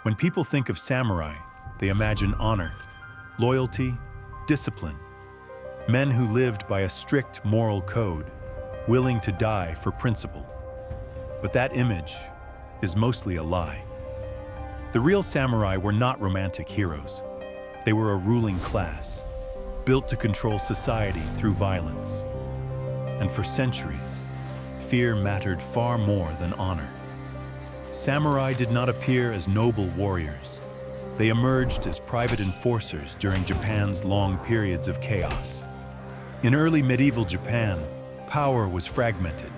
When people think of samurai, they imagine honor, loyalty, discipline. Men who lived by a strict moral code, willing to die for principle. But that image is mostly a lie. The real samurai were not romantic heroes. They were a ruling class, built to control society through violence. And for centuries, fear mattered far more than honor. Samurai did not appear as noble warriors. They emerged as private enforcers during Japan's long periods of chaos. In early medieval Japan, power was fragmented.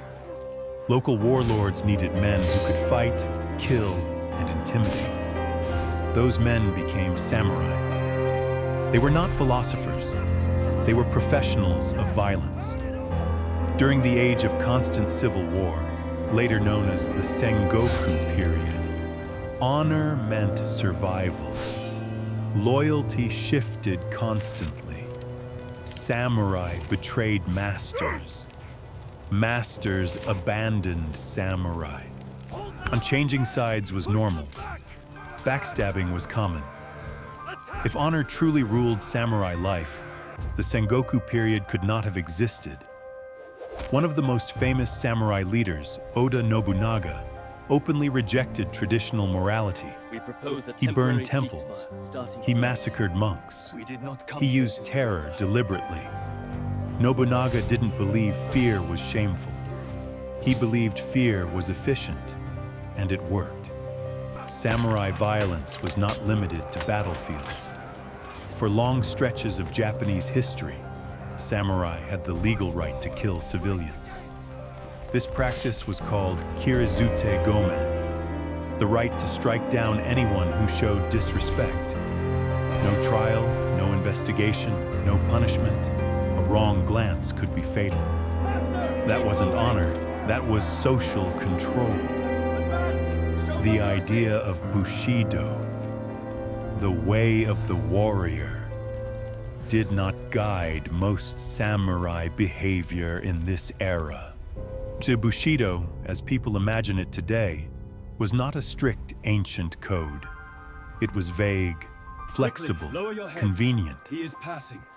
Local warlords needed men who could fight, kill, and intimidate. Those men became samurai. They were not philosophers. They were professionals of violence. During the age of constant civil war, later known as the Sengoku period, honor meant survival. Loyalty shifted constantly. Samurai betrayed masters. Masters abandoned samurai. On changing sides was normal. Backstabbing was common. If honor truly ruled samurai life, the Sengoku period could not have existed. One of the most famous samurai leaders, Oda Nobunaga, openly rejected traditional morality. He burned temples. He massacred monks. He used terror deliberately. Nobunaga didn't believe fear was shameful. He believed fear was efficient, and it worked. Samurai violence was not limited to battlefields. For long stretches of Japanese history, samurai had the legal right to kill civilians. This practice was called kirizute gomen, the right to strike down anyone who showed disrespect. No trial, no investigation, no punishment. A wrong glance could be fatal. That wasn't honor, that was social control. The idea of Bushidō, the way of the warrior, did not guide most samurai behavior in this era. The Bushidō, as people imagine it today, was not a strict ancient code. It was vague, flexible, convenient.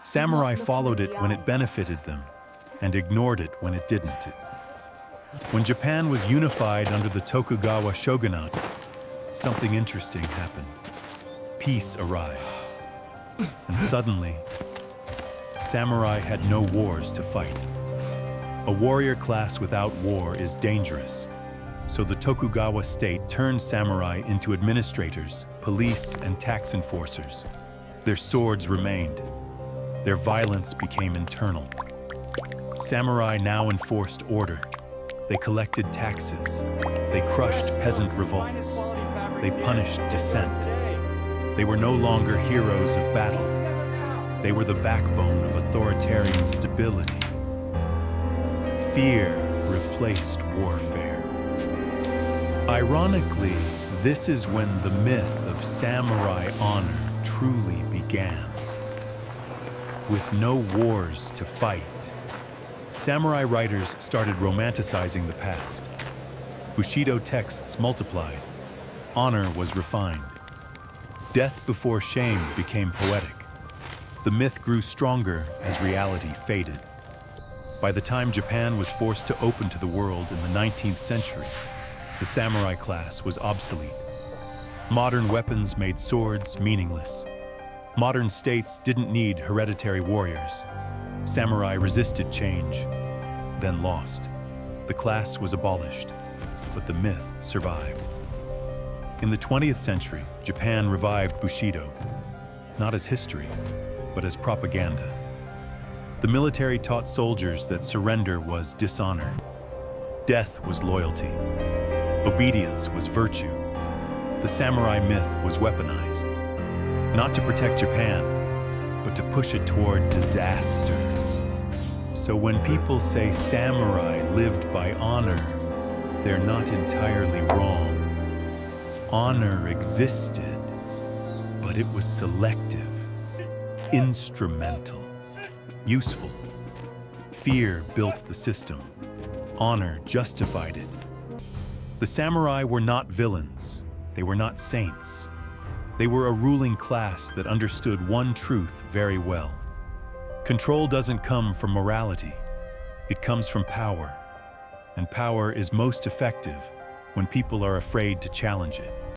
Samurai followed it when it benefited them and ignored it when it didn't. When Japan was unified under the Tokugawa shogunate, something interesting happened. Peace arrived. And suddenly, samurai had no wars to fight. A warrior class without war is dangerous. So the Tokugawa state turned samurai into administrators, police, and tax enforcers. Their swords remained. Their violence became internal. Samurai now enforced order. They collected taxes. They crushed peasant revolts. They punished dissent. They were no longer heroes of battle. They were the backbone of authoritarian stability. Fear replaced warfare. Ironically, this is when the myth of samurai honor truly began. With no wars to fight, samurai writers started romanticizing the past. Bushido texts multiplied. Honor was refined. Death before shame became poetic. The myth grew stronger as reality faded. By the time Japan was forced to open to the world in the 19th century, the samurai class was obsolete. Modern weapons made swords meaningless. Modern states didn't need hereditary warriors. Samurai resisted change, then lost. The class was abolished, but the myth survived. In the 20th century, Japan revived Bushido, not as history, but as propaganda. The military taught soldiers that surrender was dishonor. Death was loyalty. Obedience was virtue. The samurai myth was weaponized, not to protect Japan, but to push it toward disaster. So when people say samurai lived by honor, they're not entirely wrong. Honor existed, but it was selective, instrumental, useful. Fear built the system. Honor justified it. The samurai were not villains. They were not saints. They were a ruling class that understood one truth very well. Control doesn't come from morality. It comes from power. And power is most effective when people are afraid to challenge it.